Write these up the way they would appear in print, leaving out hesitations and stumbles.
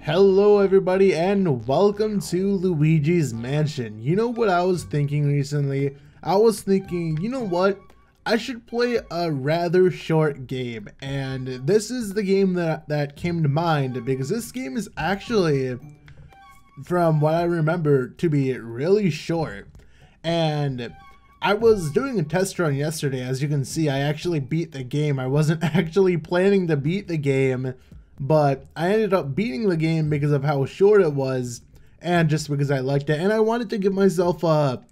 Hello everybody and welcome to Luigi's Mansion. You know what I was thinking recently? I was thinking, you know what? I should play a rather short game, and this is the game that came to mind because this game is actually, from what I remember, to be really short. And I was doing a test run yesterday. As you can see, I actually beat the game. I wasn't actually planning to beat the game, but I ended up beating the game because of how short it was and just because I liked it. And I wanted to give myself a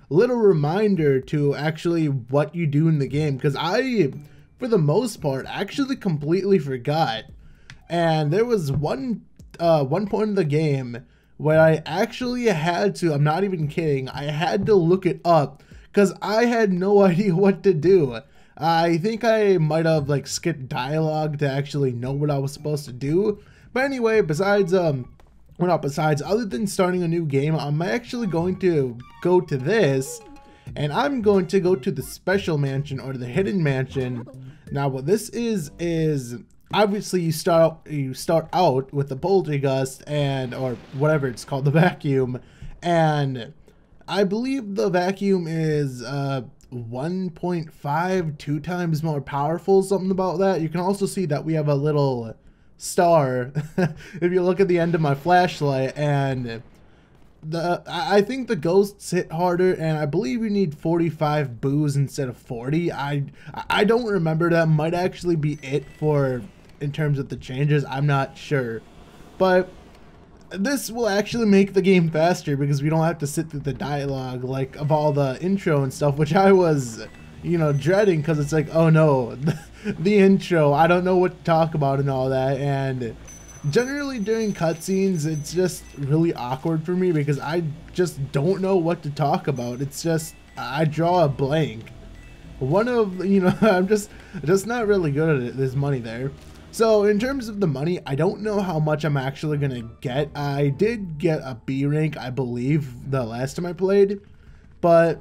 little reminder to actually what you do in the game, because I, for the most part, actually completely forgot. And there was one point in the game where I actually had to, I'm not even kidding, I had to look it up because I had no idea what to do. I think I might have like skipped dialogue to actually know what I was supposed to do. But anyway, besides, well, not besides, other than starting a new game, I'm actually going to go to this, and I'm going to go to the special mansion or the hidden mansion. Now, what this is obviously you start out with the poltergust and or whatever it's called, the vacuum, and I believe the vacuum is 1.5, 2 times more powerful, something about that. You can also see that we have a little star if you look at the end of my flashlight, and I think the ghosts hit harder, and I believe you need 45 boos instead of 40. I don't remember. That might actually be it for in terms of the changes. I'm not sure, but this will actually make the game faster because we don't have to sit through the dialogue like of all the intro and stuff, which I was, you know, dreading because it's like, oh no, the intro, I don't know what to talk about and all that. And generally during cutscenes, it's just really awkward for me because I just don't know what to talk about. It's just, I draw a blank. One of, you know, I'm just not really good at it. There's money there. So in terms of the money, I don't know how much I'm actually gonna get. I did get a B rank, I believe, the last time I played, but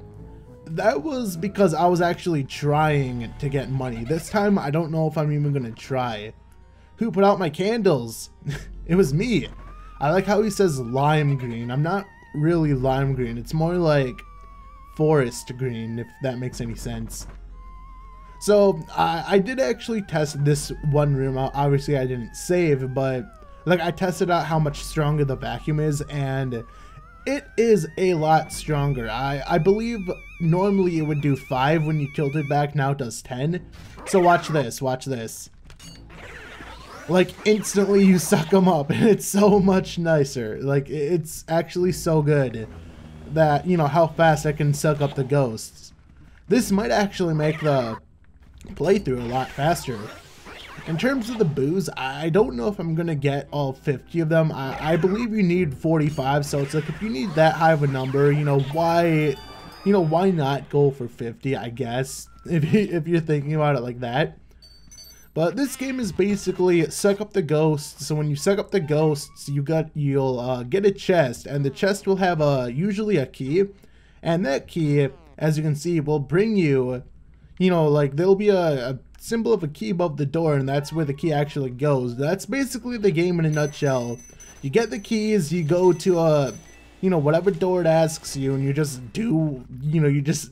that was because I was actually trying to get money. This time, I don't know if I'm even gonna try. Who put out my candles? It was me. I like how he says lime green. I'm not really lime green. It's more like forest green, if that makes any sense. So I did actually test this one room out. Obviously I didn't save, but like I tested out how much stronger the vacuum is, and it is a lot stronger. I believe normally it would do 5 when you tilt it back, now it does 10. So watch this, watch this. Like instantly you suck them up, and it's so much nicer. Like it's actually so good that, you know, how fast I can suck up the ghosts. This might actually make the playthrough a lot faster. In terms of the boos, I don't know if I'm gonna get all 50 of them. I believe you need 45, so it's like if you need that high of a number, you know, why not go for 50, I guess, if you're thinking about it like that. But this game is basically suck up the ghosts. So when you suck up the ghosts, you'll get a chest, and the chest will have usually a key, and that key, as you can see, will bring you, you know, like there'll be a symbol of a key above the door, and that's where the key actually goes. That's basically the game in a nutshell. You get the keys, you go to you know, whatever door it asks you, and you just do, you know, you just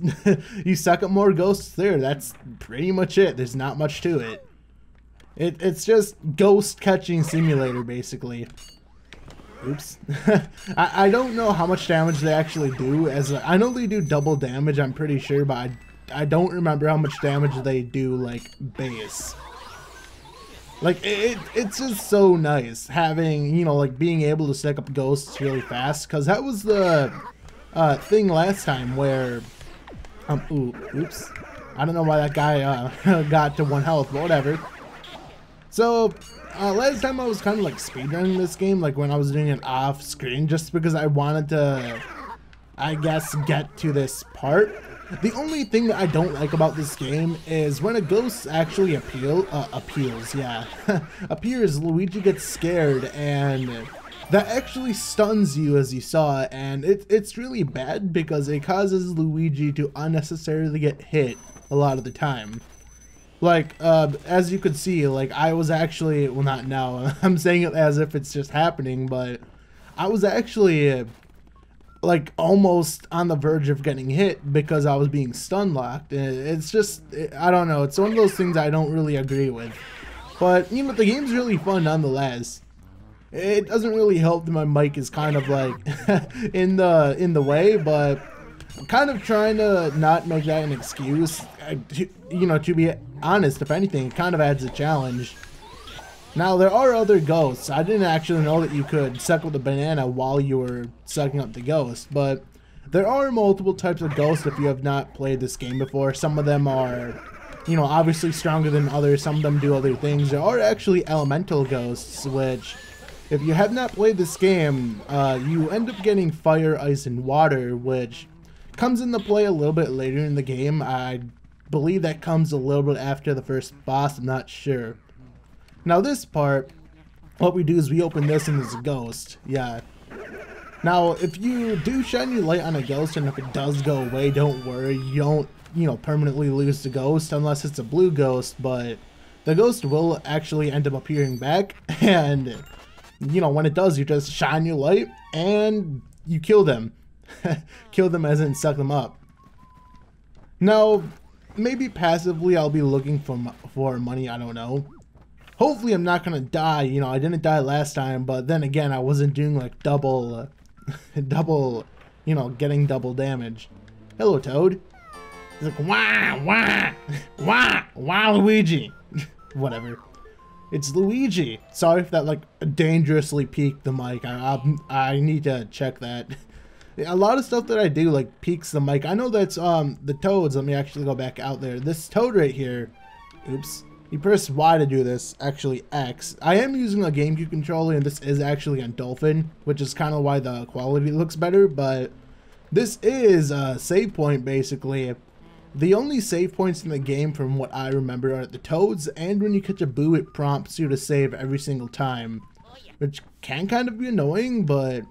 you suck up more ghosts there. That's pretty much it. There's not much to it. It's just ghost catching simulator basically. Oops. I don't know how much damage they actually do, as I know they do double damage, I'm pretty sure, but I don't remember how much damage they do, like, base. Like, it's just so nice having, you know, like, being able to stick up ghosts really fast, because that was the thing last time where, oops. I don't know why that guy got to 1 health, but whatever. So, last time I was kind of, like, speedrunning this game, like, when I was doing it off screen, just because I wanted to, I guess, get to this part. The only thing that I don't like about this game is when a ghost actually appears, Luigi gets scared, and that actually stuns you, as you saw, and it's really bad because it causes Luigi to unnecessarily get hit a lot of the time. Like, as you could see, like, I was actually, well, not now, I'm saying it as if it's just happening, but I was actually, like, almost on the verge of getting hit because I was being stun locked. It's just, I don't know, it's one of those things I don't really agree with. But, you know, the game's really fun nonetheless. It doesn't really help that my mic is kind of, like, in the way, but I'm kind of trying to not make that an excuse. You know, to be honest, if anything, it kind of adds a challenge. Now, there are other ghosts. I didn't actually know that you could suck up the banana while you were sucking up the ghost, but there are multiple types of ghosts if you have not played this game before. Some of them are, you know, obviously stronger than others. Some of them do other things. There are actually elemental ghosts, which, if you have not played this game, you end up getting fire, ice, and water, which comes into play a little bit later in the game. I believe that comes a little bit after the first boss, I'm not sure. Now this part, what we do is we open this and it's a ghost, yeah. Now if you do shine your light on a ghost and if it does go away, don't worry, you don't, you know, permanently lose the ghost unless it's a blue ghost, but the ghost will actually end up appearing back, and you know, when it does, you just shine your light and you kill them. Kill them as in suck them up. Now, maybe passively I'll be looking for money, I don't know. Hopefully I'm not gonna die, you know, I didn't die last time, but then again, I wasn't doing like double, you know, getting double damage. Hello, Toad. He's like, wah, wah, wah, wah, Luigi. Whatever. It's Luigi. Sorry if that like dangerously peaked the mic. I need to check that. A lot of stuff that I do like peaks the mic. I know that's the Toads. Let me actually go back out there. This Toad right here. Oops. You press Y to do this. Actually X. I am using a GameCube controller and this is actually on Dolphin, which is kind of why the quality looks better. But this is a save point basically. The only save points in the game from what I remember are the Toads, and when you catch a boo it prompts you to save every single time, which can kind of be annoying, but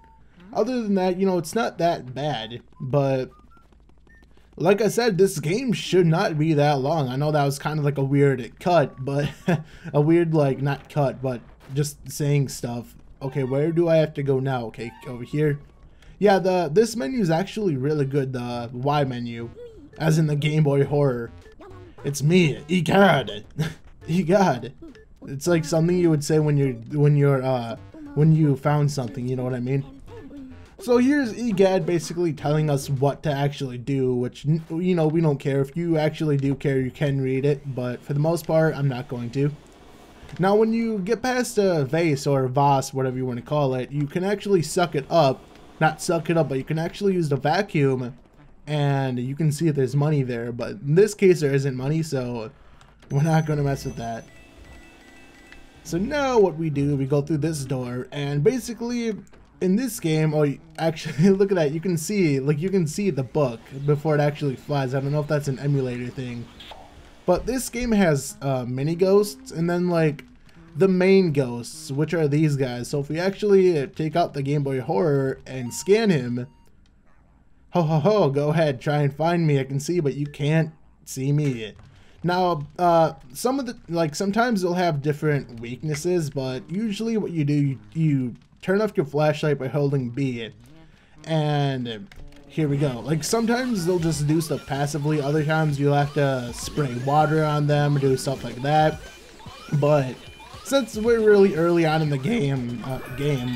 other than that, you know, it's not that bad. But like I said, this game should not be that long. I know that was kind of like a weird cut, but a weird, like, not cut, but just saying stuff. Okay, where do I have to go now? Okay, over here. Yeah, this menu is actually really good, the Y menu. As in the Game Boy Horror. It's me, Egad. Egad. It's like something you would say when you found something, you know what I mean? So here's Egad basically telling us what to actually do, which, you know, we don't care. If you actually do care, you can read it, but for the most part, I'm not going to. Now, when you get past a vase or a vase, whatever you want to call it, you can actually suck it up. Not suck it up, but you can actually use the vacuum, and you can see if there's money there, but in this case there isn't money, so we're not going to mess with that. So now what we do, we go through this door, and basically in this game, oh, actually look at that, you can see, like, you can see the book before it actually flies. I don't know if that's an emulator thing, but this game has mini ghosts and then like the main ghosts, which are these guys. So if we actually take out the Game Boy Horror and scan him, ho ho ho, go ahead, try and find me. I can see, but you can't see me. Now, some of the, like, sometimes they'll have different weaknesses, but usually what you do, you turn off your flashlight by holding B, and here we go. Like, sometimes they'll just do stuff passively, other times you'll have to spray water on them or do stuff like that. But since we're really early on in the game,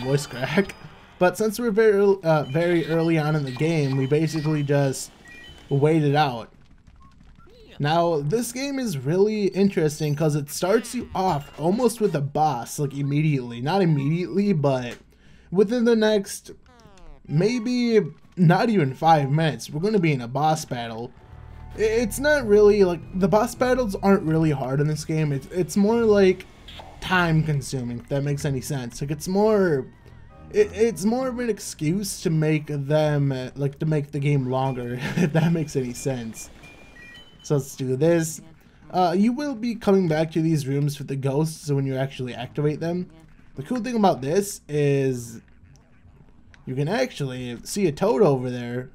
voice crack, but since we're very early on in the game, we basically just wait it out. Now, this game is really interesting because it starts you off almost with a boss, like immediately. Not immediately, but within the next, maybe not even 5 minutes, we're going to be in a boss battle. It's not really, like, the boss battles aren't really hard in this game. It's more like time consuming, if that makes any sense. Like, it's more of an excuse to make them, like, to make the game longer, if that makes any sense. So let's do this. You will be coming back to these rooms for the ghosts when you actually activate them. The cool thing about this is you can actually see a Toad over there.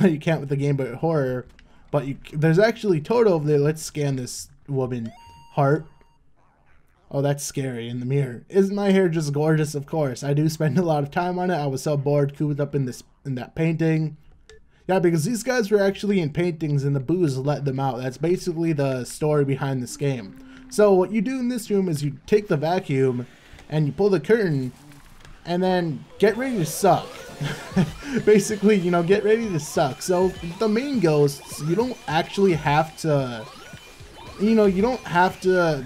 You can't with the Game Boy Horror, but there's actually Toad over there. Let's scan this woman. Heart. Oh, that's scary in the mirror. Isn't my hair just gorgeous? Of course. I do spend a lot of time on it. I was so bored cooped up in that painting. Yeah, because these guys were actually in paintings and the booze let them out. That's basically the story behind this game. So what you do in this room is you take the vacuum and you pull the curtain and then get ready to suck. Basically, you know, get ready to suck. So the main ghosts, you don't actually have to, you know, you don't have to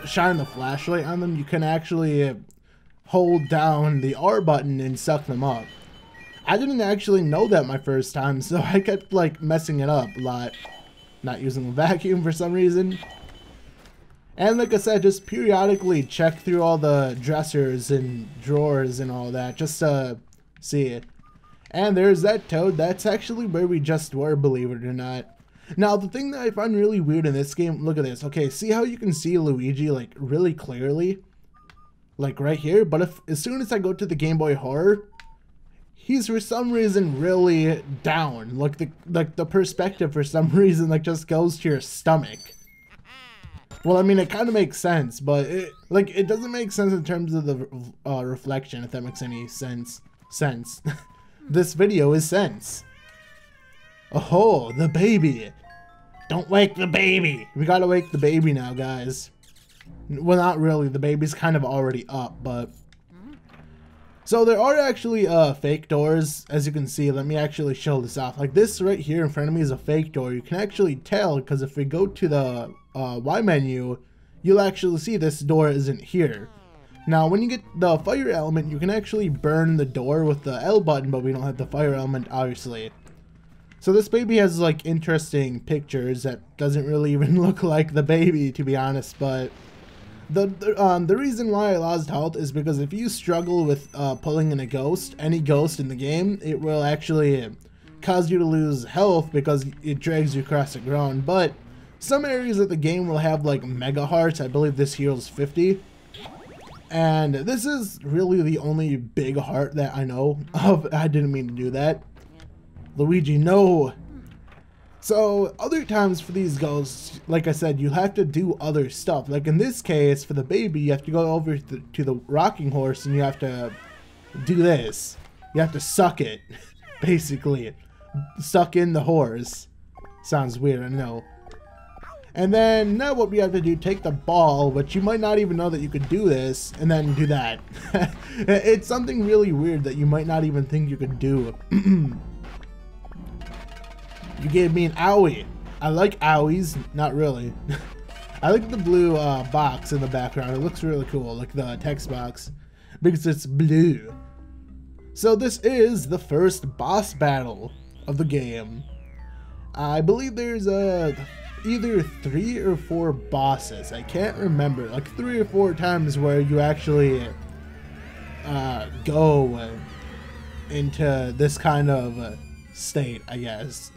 shine the flashlight on them. You can actually hold down the R button and suck them up. I didn't actually know that my first time, so I kept like messing it up a lot. Not using the vacuum for some reason. And like I said, just periodically check through all the dressers and drawers and all that just to see it. And there's that toad. That's actually where we just were, believe it or not. Now, the thing that I find really weird in this game, look at this. Okay, see how you can see Luigi like really clearly? Like right here? But as soon as I go to the Game Boy Horror, he's for some reason really down. Like the perspective for some reason like just goes to your stomach. Well, I mean, it kind of makes sense, but it doesn't make sense in terms of the reflection, if that makes any sense. This video is sense. Oh, the baby. Don't wake the baby. We gotta wake the baby now, guys. Well, not really. The baby's kind of already up, but... So there are actually fake doors, as you can see. Let me actually show this off. Like this right here in front of me is a fake door. You can actually tell because if we go to the Y menu, you'll actually see this door isn't here. Now when you get the fire element, you can actually burn the door with the L button, but we don't have the fire element, obviously. So this baby has like interesting pictures that doesn't really even look like the baby, to be honest, but... The reason why I lost health is because if you struggle with pulling in a ghost, any ghost in the game, it will actually cause you to lose health because it drags you across the ground. But some areas of the game will have like mega hearts. I believe this heals 50. And this is really the only big heart that I know of. I didn't mean to do that. Luigi, no! So, other times for these ghosts, like I said, you have to do other stuff. Like in this case, for the baby, you have to go over to the rocking horse and you have to do this. You have to suck it, basically. Suck in the horse. Sounds weird, I know. And then, now what we have to do, take the ball, which you might not even know that you could do this, and then do that. It's something really weird that you might not even think you could do. You gave me an owie. I like owies. Not really. I like the blue box in the background. It looks really cool, like the text box, because it's blue. So this is the first boss battle of the game. I believe there's either 3 or 4 bosses. I can't remember. Like 3 or 4 times where you actually go into this kind of state, I guess.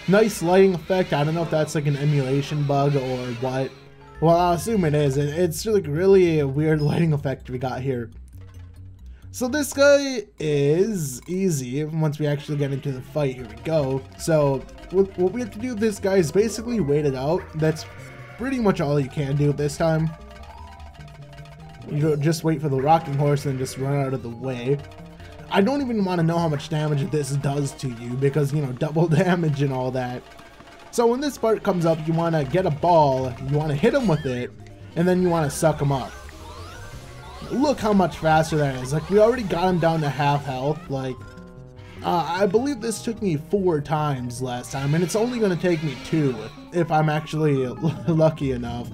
Nice lighting effect. I don't know if that's like an emulation bug or what. Well, I'll assume it is. It's like really a weird lighting effect we got here. So this guy is easy once we actually get into the fight. Here we go. So what we have to do with this guy is basically wait it out. That's pretty much all you can do this time. You don't just wait for the rocking horse and just run out of the way. I don't even want to know how much damage this does to you because, you know, double damage and all that. So when this part comes up, you want to get a ball, you want to hit him with it, and then you want to suck him up. Look how much faster that is. Like, we already got him down to half health. Like, I believe this took me 4 times last time, and it's only going to take me 2 if I'm actually lucky enough.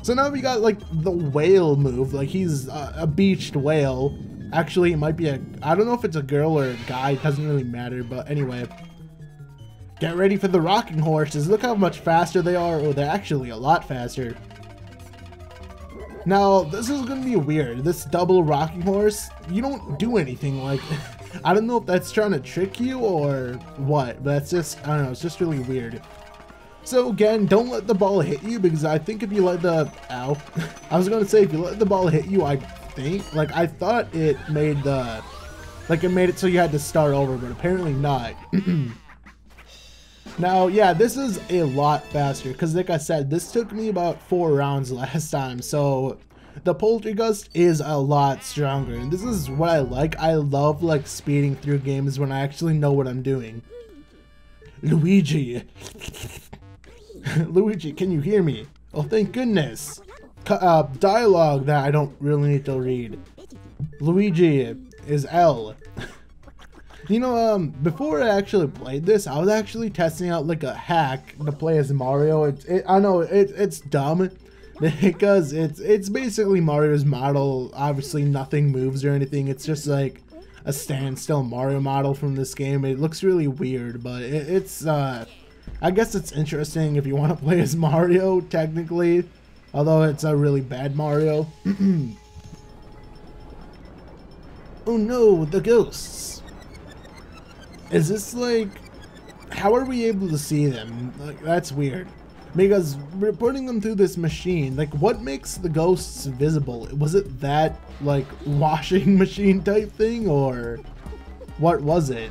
So now we got, like, the whale move. Like, he's a beached whale. Actually, it might be I don't know if it's a girl or a guy, it doesn't really matter, but anyway. Get ready for the rocking horses. Look how much faster they are. Oh, they're actually a lot faster. Now, this is going to be weird. This double rocking horse, you don't do anything. Like, I don't know if that's trying to trick you or what, but that's just, I don't know, it's just really weird. So again, don't let the ball hit you because I think if you let the, ow. I was going to say if you let the ball hit you, I thought it made the, like it made it so you had to start over, but apparently not. Now, yeah, this is a lot faster because like I said, this took me about 4 rounds last time, so the poltergust is a lot stronger, and this is what I like. I love like speeding through games when I actually know what I'm doing. Luigi. Luigi, can you hear me? Oh, thank goodness. Dialogue that I don't really need to read. Luigi is L. You know, before I actually played this, I was actually testing out like a hack to play as Mario. I know it's dumb because it's basically Mario's model. Obviously, nothing moves or anything. It's just like a standstill Mario model from this game. It looks really weird, but it's I guess it's interesting if you want to play as Mario technically, although it's a really bad Mario. Oh no, the ghosts. Is this like, how are we able to see them? Like, that's weird. Because we're putting them through this machine. Like, what makes the ghosts visible? Was it that, like, washing machine type thing? Or what was it?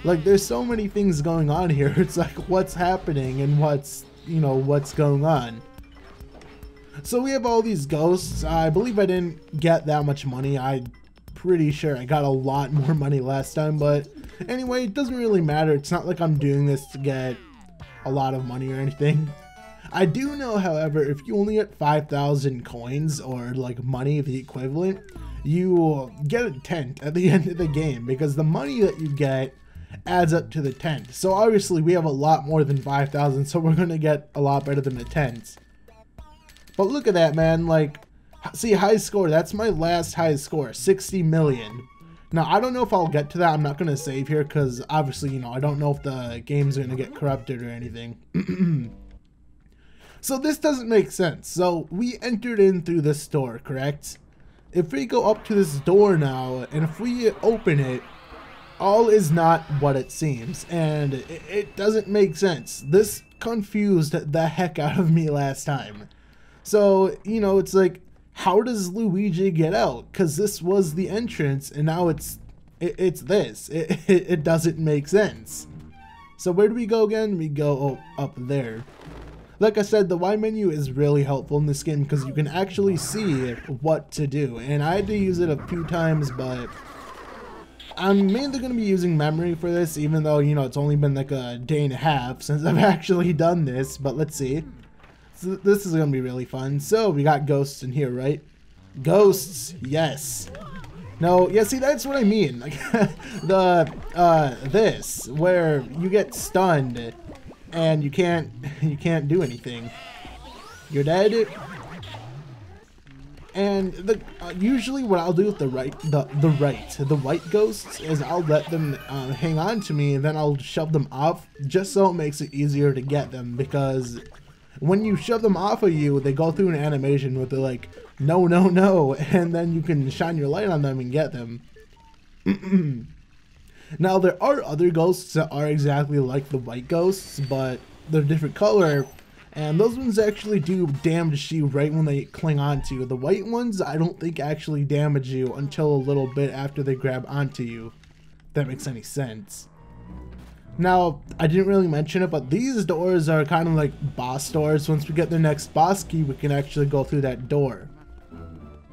Like, there's so many things going on here. It's like, what's happening and what's, you know, what's going on? So we have all these ghosts. I believe I didn't get that much money. I'm pretty sure I got a lot more money last time, but anyway, it doesn't really matter. It's not like I'm doing this to get a lot of money or anything. I do know, however, if you only get 5,000 coins or like money, the equivalent, you get a tent at the end of the game because the money that you get adds up to the tent. So obviously we have a lot more than 5,000, so we're gonna get a lot better than the tent. But look at that, man. Like, see, high score. That's my last high score, 60 million. Now, I don't know if I'll get to that. I'm not going to save here because obviously, you know, I don't know if the game's going to get corrupted or anything. So this doesn't make sense. So we entered in through this door, correct? If we go up to this door now, and if we open it, all is not what it seems. And it doesn't make sense. This confused the heck out of me last time. So, you know, it's like, how does Luigi get out? Because this was the entrance, and now it's this. It doesn't make sense. So where do we go again? We go up there. Like I said, the Y menu is really helpful in this game because you can actually see what to do. And I had to use it a few times, but I'm mainly going to be using memory for this, even though, you know, it's only been like a day and a half since I've actually done this. But let's see. So this is gonna be really fun. So we got ghosts in here, right? Ghosts, yes. No, yeah, see, that's what I mean. Like this where you get stunned and you can't do anything. You're dead. And usually what I'll do with the white ghosts is I'll let them hang on to me, and then I'll shove them off just so it makes it easier to get them, because when you shove them off of you, they go through an animation with the like, no, no, no, and then you can shine your light on them and get them. Now, there are other ghosts that are exactly like the white ghosts, but they're different color, and those ones actually do damage you right when they cling onto you. The white ones, I don't think actually damage you until a little bit after they grab onto you, if that makes any sense. Now, I didn't really mention it, but these doors are kind of like boss doors. Once we get the next boss key, we can actually go through that door.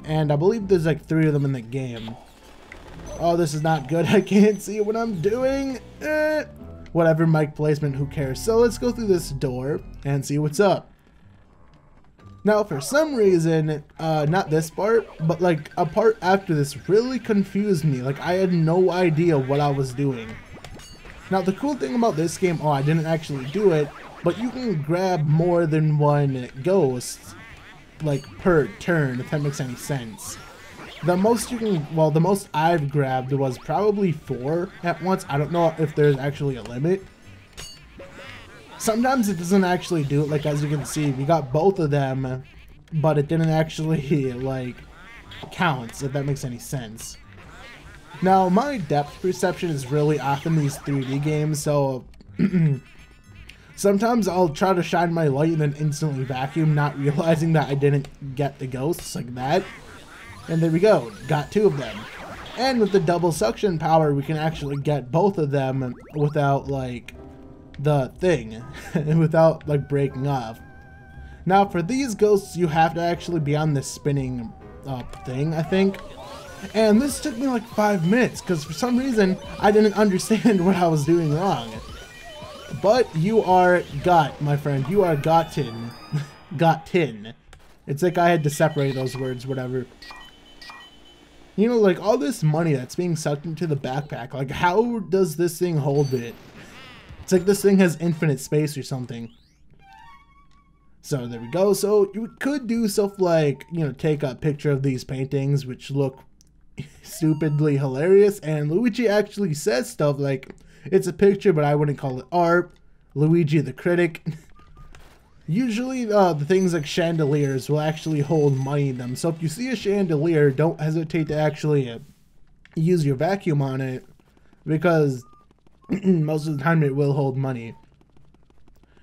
And I believe there's like 3 of them in the game. Oh, this is not good. I can't see what I'm doing. Whatever, mic placement, who cares? So let's go through this door and see what's up. Now, for some reason, not this part, but like a part after this really confused me. Like, I had no idea what I was doing. Now, the cool thing about this game, I didn't actually do it, but you can grab more than one ghost, like, per turn, if that makes any sense. The most you can, well, the most I've grabbed was probably 4 at once. I don't know if there's actually a limit. Sometimes it doesn't actually do it, like, as you can see, we got both of them, but it didn't actually, like, count, if that makes any sense. Now, my depth perception is really off in these 3D games, so sometimes I'll try to shine my light and then instantly vacuum, not realizing that I didn't get the ghosts like that. And there we go, got 2 of them. And with the double suction power, we can actually get both of them without, like, the thing without like breaking off. Now for these ghosts, you have to actually be on this spinning thing, I think. And this took me like 5 minutes because for some reason I didn't understand what I was doing wrong. But you are got, my friend. You are gotten. Gotten. It's like I had to separate those words, whatever. You know, like all this money that's being sucked into the backpack, like how does this thing hold it? It's like this thing has infinite space or something. So there we go. So you could do stuff like, you know, take a picture of these paintings, which look stupidly hilarious. And Luigi actually says stuff like, it's a picture, but I wouldn't call it art. Luigi the critic. Usually the things like chandeliers will actually hold money in them. So if you see a chandelier, don't hesitate to actually use your vacuum on it, because most of the time it will hold money.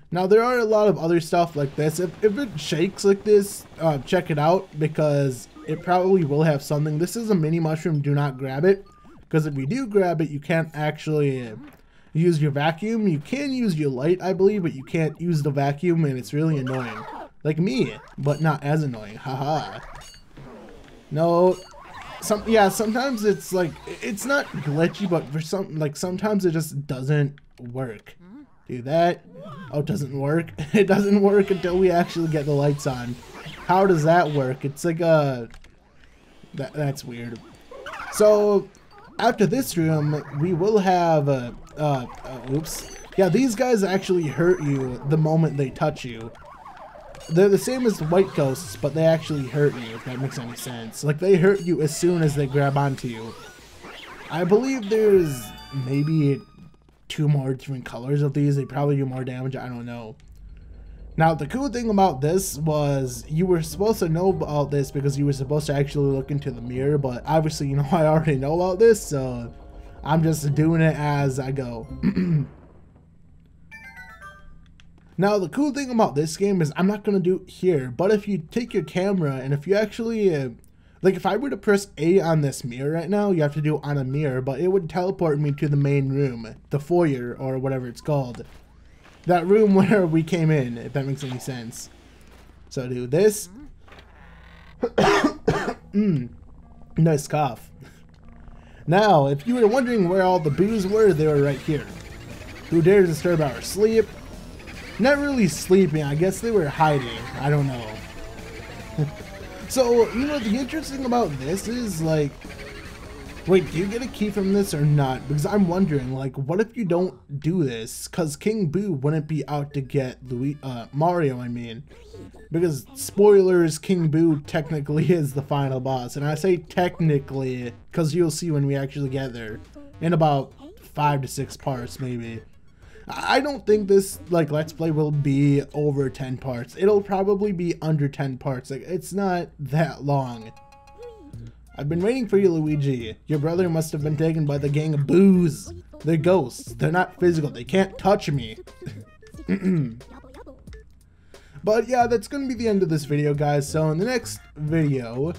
Now there are a lot of other stuff like this. If it shakes like this, check it out, because it probably will have something. This is a mini mushroom, do not grab it, because if you do grab it, you can't actually use your vacuum. You can use your light, I believe, but you can't use the vacuum, and it's really annoying. Like me, but not as annoying, haha. No, sometimes it's like, it's not glitchy, but for sometimes it just doesn't work. Do that. Oh, it doesn't work. It doesn't work until we actually get the lights on. How does that work? It's like that's weird. So after this room, we will have oops. Yeah, these guys actually hurt you the moment they touch you. They're the same as the white ghosts, but they actually hurt you, if that makes any sense. Like, they hurt you as soon as they grab onto you. I believe there's maybe 2 more different colors of these. They probably do more damage, I don't know. Now the cool thing about this was you were supposed to know about this because you were supposed to actually look into the mirror, but obviously, you know, I already know about this, so I'm just doing it as I go. Now the cool thing about this game is I'm not gonna do it here, but if you take your camera and if you actually like, if I were to press A on this mirror right now, you have to do it on a mirror, but it would teleport me to the main room, the foyer, or whatever it's called. That room where we came in, if that makes any sense. So do this. Nice cough. Now, if you were wondering where all the boos were, they were right here. Who dares disturb our sleep? Not really sleeping, I guess they were hiding. I don't know. So, you know, the interesting about this is, like, wait, do you get a key from this or not? Because I'm wondering, like, what if you don't do this? Because King Boo wouldn't be out to get Mario, I mean. Because, spoilers, King Boo technically is the final boss. And I say technically, because you'll see when we actually get there. In about 5 to 6 parts, maybe. I don't think this, like, Let's Play will be over 10 parts. It'll probably be under 10 parts. Like, it's not that long. I've been waiting for you, Luigi. Your brother must have been taken by the gang of boos. They're ghosts. They're not physical. They can't touch me. But yeah, that's going to be the end of this video, guys. So in the next video,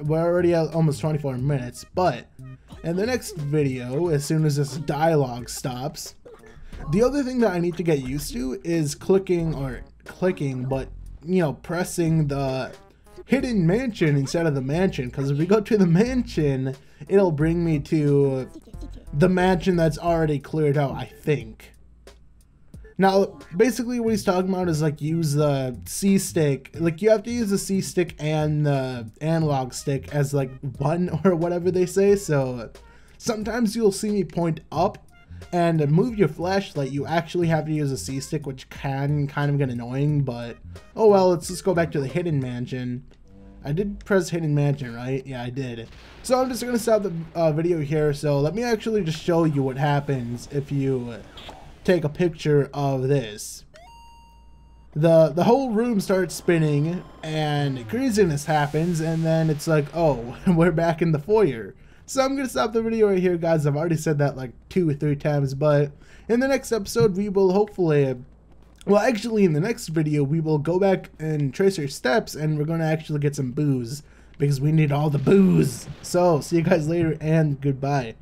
we're already at almost 24 minutes, but in the next video, as soon as this dialogue stops, the other thing that I need to get used to is clicking, but, you know, pressing the hidden mansion instead of the mansion, because if we go to the mansion, it'll bring me to the mansion that's already cleared out, I think. Now, basically what he's talking about is, like, use the C stick. Like, you have to use the C stick and the analog stick as, like, one or whatever they say. So sometimes you'll see me point up, and to move your flashlight, you actually have to use a C stick, which can kind of get annoying, but oh well. Let's just go back to the hidden mansion. I did press hidden mansion, right? Yeah, I did. So I'm just gonna stop the video here. So let me actually just show you what happens if you take a picture of this. The whole room starts spinning and craziness happens, and then it's like, oh, we're back in the foyer. So I'm going to stop the video right here, guys. I've already said that like 2 or 3 times, but in the next episode, we will hopefully, well, actually, in the next video, we will go back and trace our steps, and we're going to actually get some boos, because we need all the boos. So, see you guys later, and goodbye.